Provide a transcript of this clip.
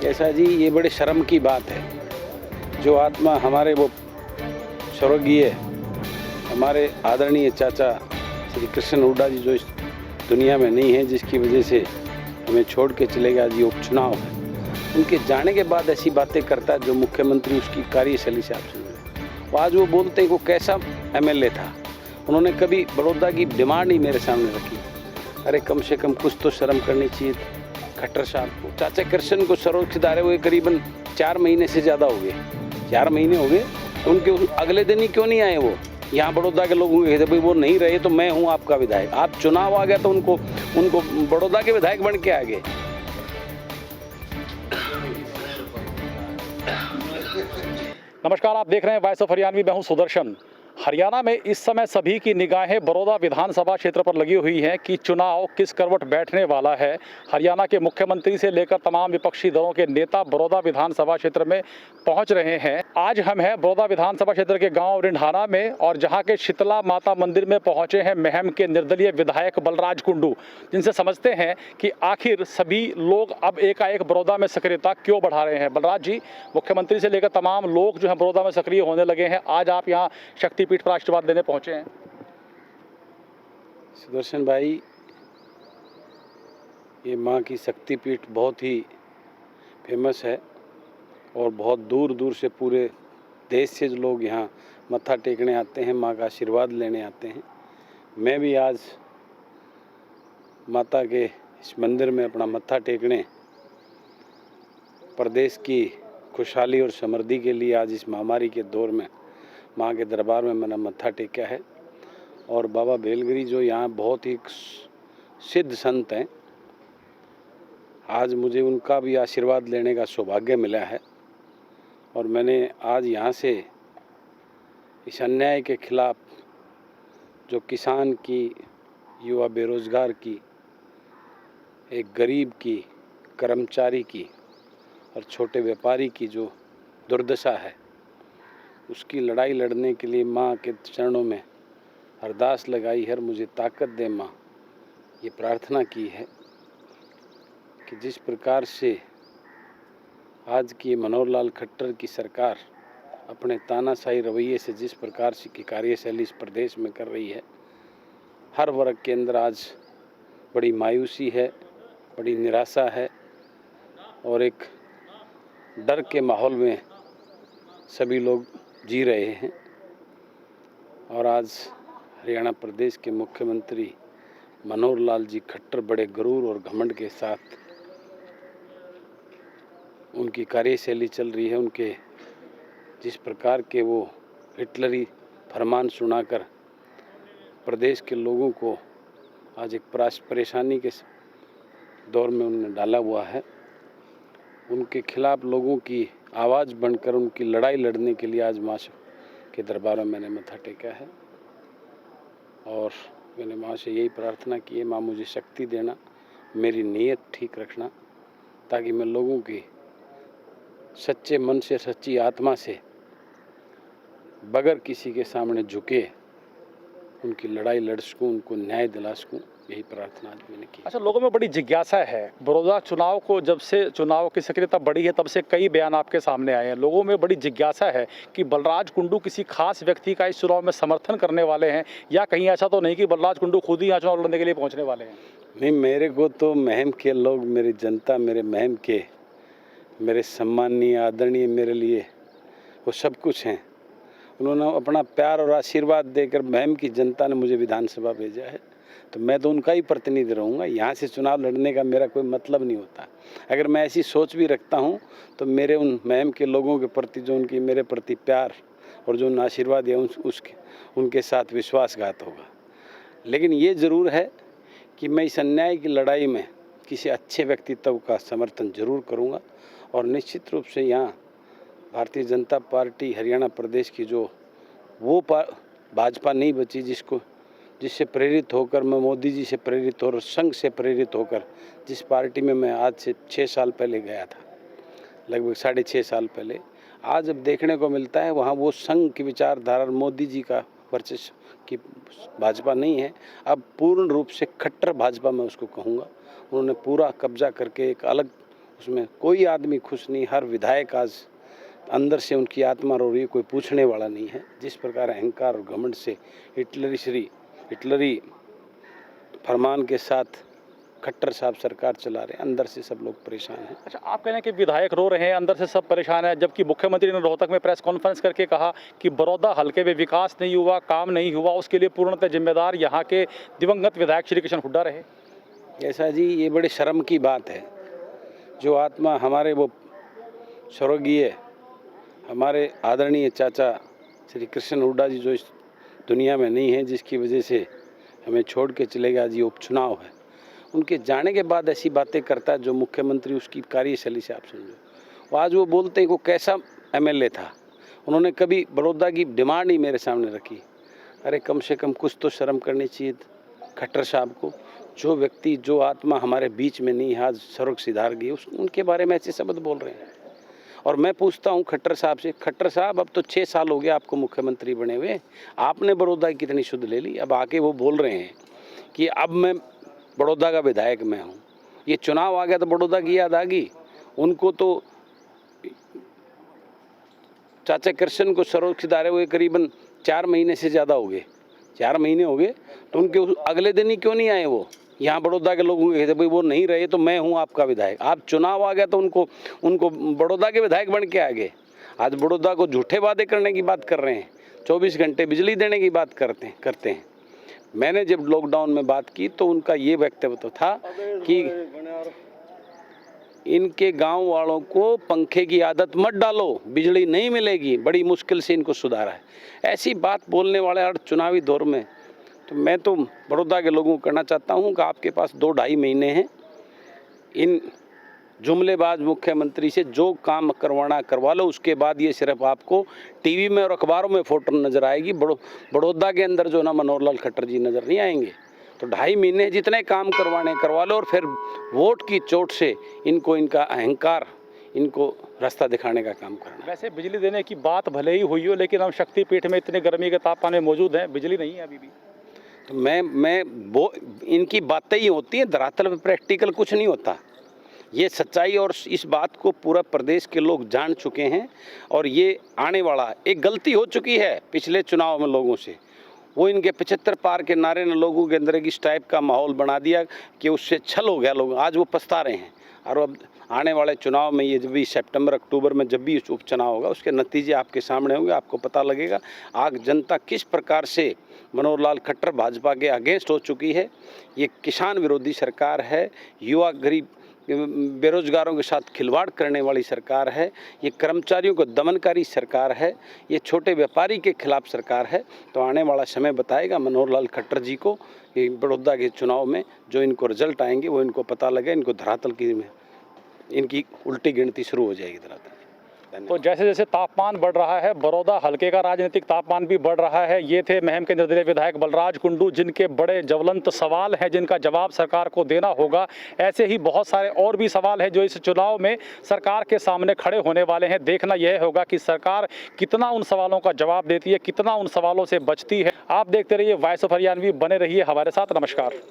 ऐसा जी, ये बड़े शर्म की बात है। जो आत्मा हमारे वो स्वर्गीय हमारे आदरणीय चाचा श्री कृष्ण हुड्डा जी जो इस दुनिया में नहीं है, जिसकी वजह से हमें छोड़ के चले गया जी, उपचुनाव है, उनके जाने के बाद ऐसी बातें करता है जो मुख्यमंत्री उसकी कार्यशैली से आप सुन रहे। आज वो बोलते हैं वो कैसा एमएलए था, उन्होंने कभी बड़ौदा की डिमांड ही मेरे सामने रखी। अरे कम से कम कुछ तो शर्म करनी चाहिए खट्टर साहब को। चाचा कृष्ण को सरोज खिदारे हुए करीबन 4 महीने से ज़्यादा हो गए, 4 महीने हो गए। उनके अगले दिन ही क्यों नहीं आए वो यहाँ बड़ौदा के लोगों के भाई वो नहीं रहे तो मैं हूँ आपका विधायक। आप चुनाव आ गया तो उनको बड़ौदा के विधायक बन के आ गए। नमस्कार, आप देख रहे हैं वॉइस ऑफ हरियाणवी। मैं हूं सुदर्शन। हरियाणा में इस समय सभी की निगाहें बड़ौदा विधानसभा क्षेत्र पर लगी हुई हैं कि चुनाव किस करवट बैठने वाला है। हरियाणा के मुख्यमंत्री से लेकर तमाम विपक्षी दलों के नेता बड़ौदा विधानसभा क्षेत्र में पहुंच रहे हैं। आज हम हैं बड़ौदा विधानसभा क्षेत्र के गांव रिंढाना में, और जहां के शीतला माता मंदिर में पहुंचे हैं महम के निर्दलीय विधायक बलराज कुंडू, जिनसे समझते हैं कि आखिर सभी लोग अब एकाएक बड़ौदा में सक्रियता क्यों बढ़ा रहे हैं। बलराज जी, मुख्यमंत्री से लेकर तमाम लोग जो हैं बड़ौदा में सक्रिय होने लगे हैं। आज आप यहाँ शक्तिपीठ पर आशीर्वाद देने पहुंचे हैं। सुदर्शन भाई, ये माँ की शक्तिपीठ बहुत ही फेमस है और बहुत दूर दूर से पूरे देश से लोग यहाँ मत्था टेकने आते हैं, माँ का आशीर्वाद लेने आते हैं। मैं भी आज माता के इस मंदिर में अपना मत्था टेकने, प्रदेश की खुशहाली और समृद्धि के लिए आज इस महामारी के दौर में माँ के दरबार में मैंने मत्था टेका है। और बाबा बेलगिरी जो यहाँ बहुत ही सिद्ध संत हैं, आज मुझे उनका भी आशीर्वाद लेने का सौभाग्य मिला है। और मैंने आज यहाँ से इस अन्याय के खिलाफ, जो किसान की, युवा बेरोजगार की, एक गरीब की, कर्मचारी की और छोटे व्यापारी की जो दुर्दशा है, उसकी लड़ाई लड़ने के लिए माँ के चरणों में अरदास लगाई है। मुझे ताकत दे माँ, ये प्रार्थना की है कि जिस प्रकार से आज की मनोहर लाल खट्टर की सरकार अपने तानाशाही रवैये से जिस प्रकार से की कार्यशैली इस प्रदेश में कर रही है, हर वर्ग के अंदर आज बड़ी मायूसी है, बड़ी निराशा है और एक डर के माहौल में सभी लोग जी रहे हैं। और आज हरियाणा प्रदेश के मुख्यमंत्री मनोहर लाल जी खट्टर बड़े गरूर और घमंड के साथ उनकी कार्यशैली चल रही है। उनके जिस प्रकार के वो हिटलरी फरमान सुनाकर प्रदेश के लोगों को आज एक परेशानी के दौर में उन्होंने डाला हुआ है, उनके खिलाफ लोगों की आवाज़ बनकर उनकी लड़ाई लड़ने के लिए आज माँ के दरबार में मैंने मत्था टेका है। और मैंने माँ से यही प्रार्थना की है, माँ मुझे शक्ति देना, मेरी नीयत ठीक रखना, ताकि मैं लोगों की सच्चे मन से, सच्ची आत्मा से, बगैर किसी के सामने झुके उनकी लड़ाई लड़ सकूँ, उनको न्याय दिला सकूँ। यही प्रार्थना आज मैंने की। अच्छा, लोगों में बड़ी जिज्ञासा है। बड़ौदा चुनाव को जब से चुनाव की सक्रियता बढ़ी है तब से कई बयान आपके सामने आए हैं। लोगों में बड़ी जिज्ञासा है कि बलराज कुंडू किसी खास व्यक्ति का इस चुनाव में समर्थन करने वाले हैं, या कहीं ऐसा तो नहीं कि बलराज कुंडू खुद ही यहाँ चुनाव लड़ने के लिए पहुँचने वाले हैं। नहीं, मेरे को तो महम के लोग, मेरी जनता, मेरे महम के, मेरे सम्माननीय आदरणीय, मेरे लिए वो सब कुछ हैं। उन्होंने अपना प्यार और आशीर्वाद देकर महम की जनता ने मुझे विधानसभा भेजा है, तो मैं तो उनका ही प्रतिनिधि रहूँगा। यहाँ से चुनाव लड़ने का मेरा कोई मतलब नहीं होता। अगर मैं ऐसी सोच भी रखता हूँ तो मेरे उन महम के लोगों के प्रति जो उनकी मेरे प्रति प्यार और जो उन आशीर्वाद है उनके साथ विश्वासघात होगा। लेकिन ये ज़रूर है कि मैं इस अन्याय की लड़ाई में किसी अच्छे व्यक्तित्व का समर्थन जरूर करूँगा। और निश्चित रूप से यहाँ भारतीय जनता पार्टी हरियाणा प्रदेश की जो वो भाजपा नहीं बची जिससे प्रेरित होकर मैं मोदी जी से प्रेरित और संघ से प्रेरित होकर जिस पार्टी में मैं आज से 6 साल पहले गया था, लगभग 6.5 साल पहले, आज अब देखने को मिलता है वहाँ वो संघ की विचारधारा मोदी जी का वर्चस्व की भाजपा नहीं है, अब पूर्ण रूप से खट्टर भाजपा मैं उसको कहूँगा। उन्होंने पूरा कब्जा करके एक अलग उसमें कोई आदमी खुश नहीं। हर विधायक आज अंदर से उनकी आत्मा रो रही है, कोई पूछने वाला नहीं है। जिस प्रकार अहंकार और घमंड से हिटलरी फरमान के साथ खट्टर साहब सरकार चला रहे हैं, अंदर से सब लोग परेशान हैं। अच्छा, आप कह रहे हैं कि विधायक रो रहे हैं, अंदर से सब परेशान है, जबकि मुख्यमंत्री ने रोहतक में प्रेस कॉन्फ्रेंस करके कहा कि बड़ौदा हल्के में विकास नहीं हुआ, काम नहीं हुआ, उसके लिए पूर्णतः जिम्मेदार यहाँ के दिवंगत विधायक श्री कृष्ण हुड्डा रहे। ऐसा जी, ये बड़े शर्म की बात है। जो आत्मा हमारे वो स्वर्गीय हमारे आदरणीय चाचा श्री कृष्ण हुड्डा जी जो इस दुनिया में नहीं है, जिसकी वजह से हमें छोड़ के चले गया, जी उपचुनाव है, उनके जाने के बाद ऐसी बातें करता है जो मुख्यमंत्री उसकी कार्यशैली से आप समझो। वो आज वो बोलते हैं वो कैसा एमएलए था, उन्होंने कभी बड़ौदा की डिमांड ही मेरे सामने रखी। अरे कम से कम कुछ तो शर्म करनी चाहिए खट्टर साहब को। जो व्यक्ति जो आत्मा हमारे बीच में नहीं है, आज स्वर्ग सिधार गई, उनके बारे में ऐसे शब्द बोल रहे हैं। और मैं पूछता हूँ खट्टर साहब से, खट्टर साहब अब तो 6 साल हो गया आपको मुख्यमंत्री बने हुए, आपने बड़ौदा की कितनी शुद्ध ले ली। अब आके वो बोल रहे हैं कि अब मैं बड़ौदा का विधायक मैं हूँ। ये चुनाव आ गया तो बड़ौदा की याद आ गई उनको। तो चाचा कृष्ण को सर्व सिधारे हुए करीबन 4 महीने से ज़्यादा हो गए, 4 महीने हो गए। तो उनके अगले दिन ही क्यों नहीं आए वो यहाँ बड़ौदा के लोगों के? भाई वो नहीं रहे तो मैं हूँ आपका विधायक। आप चुनाव आ गया तो उनको बड़ौदा के विधायक बन के आ गए। आज बड़ौदा को झूठे वादे करने की बात कर रहे हैं, 24 घंटे बिजली देने की बात करते हैं। मैंने जब लॉकडाउन में बात की तो उनका ये वक्तव्य तो था कि इनके गांव वालों को पंखे की आदत मत डालो, बिजली नहीं मिलेगी, बड़ी मुश्किल से इनको सुधारा है। ऐसी बात बोलने वाले हर चुनावी दौर में तो मैं तो बड़ौदा के लोगों को कहना चाहता हूं कि आपके पास 2-2.5 महीने हैं। इन जुमलेबाज मुख्यमंत्री से जो काम करवाना करवा लो, उसके बाद ये सिर्फ आपको टीवी में और अखबारों में फोटो नज़र आएगी। बड़ौदा के अंदर जो ना मनोहर लाल खट्टर जी नज़र नहीं आएंगे। तो 2.5 महीने जितने काम करवाने करवा लो और फिर वोट की चोट से इनको इनका अहंकार इनको रास्ता दिखाने का काम करना। वैसे बिजली देने की बात भले ही हुई हो, लेकिन हम शक्तिपीठ में इतने गर्मी के तापमान में मौजूद हैं, बिजली नहीं है अभी भी। तो मैं वो इनकी बातें ही होती हैं, धरातल में प्रैक्टिकल कुछ नहीं होता। ये सच्चाई और इस बात को पूरा प्रदेश के लोग जान चुके हैं। और ये आने वाला एक गलती हो चुकी है पिछले चुनाव में लोगों से, वो इनके 75 पार के नारे ने लोगों के अंदर एक इस टाइप का माहौल बना दिया कि उससे छल हो गया लोग। आज वो पछता रहे हैं। और अब आने वाले चुनाव में ये जब भी सितंबर अक्टूबर में जब भी उपचुनाव होगा, उसके नतीजे आपके सामने होंगे, आपको पता लगेगा आग जनता किस प्रकार से मनोहर लाल खट्टर भाजपा के अगेंस्ट हो चुकी है। ये किसान विरोधी सरकार है, युवा गरीब बेरोजगारों के साथ खिलवाड़ करने वाली सरकार है, ये कर्मचारियों को दमनकारी सरकार है, ये छोटे व्यापारी के खिलाफ सरकार है। तो आने वाला समय बताएगा मनोहर लाल खट्टर जी को बड़ौदा के चुनाव में जो इनको रिजल्ट आएंगे वो इनको पता लगे। इनको धरातल की इनकी उल्टी गिनती शुरू हो जाएगी धरातल। तो जैसे जैसे तापमान बढ़ रहा है, बड़ौदा हल्के का राजनीतिक तापमान भी बढ़ रहा है। ये थे महम के निर्दलीय विधायक बलराज कुंडू, जिनके बड़े ज्वलंत सवाल हैं जिनका जवाब सरकार को देना होगा। ऐसे ही बहुत सारे और भी सवाल हैं जो इस चुनाव में सरकार के सामने खड़े होने वाले हैं। देखना यह होगा कि सरकार कितना उन सवालों का जवाब देती है, कितना उन सवालों से बचती है। आप देखते रहिए वॉइस ऑफ हरियाणवी, बने रहिए हमारे साथ। नमस्कार।